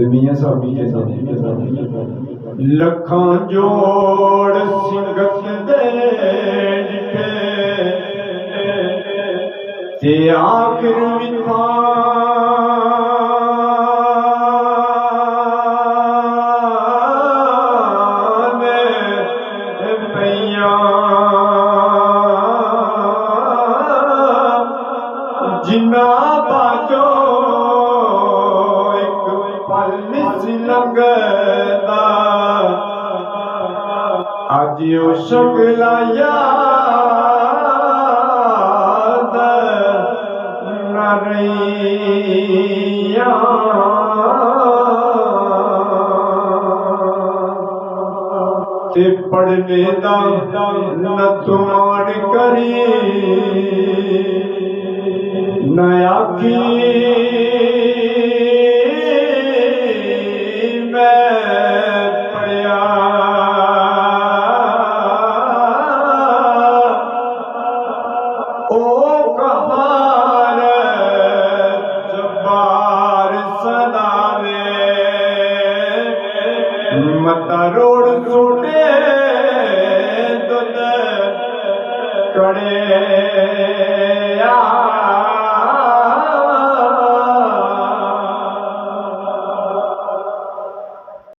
मियां साहब जी कहते लखां जोड़ सिंगत दे ते आखिर विथा जिन्ना बाजो एक पल लगदा अज ओ शकला याद न रहियां ते पढ़ने दा न तुमान करी नया की मैं पढ़िया ओ कहार जबार सदावे मता रोड सुटे दुद कड़े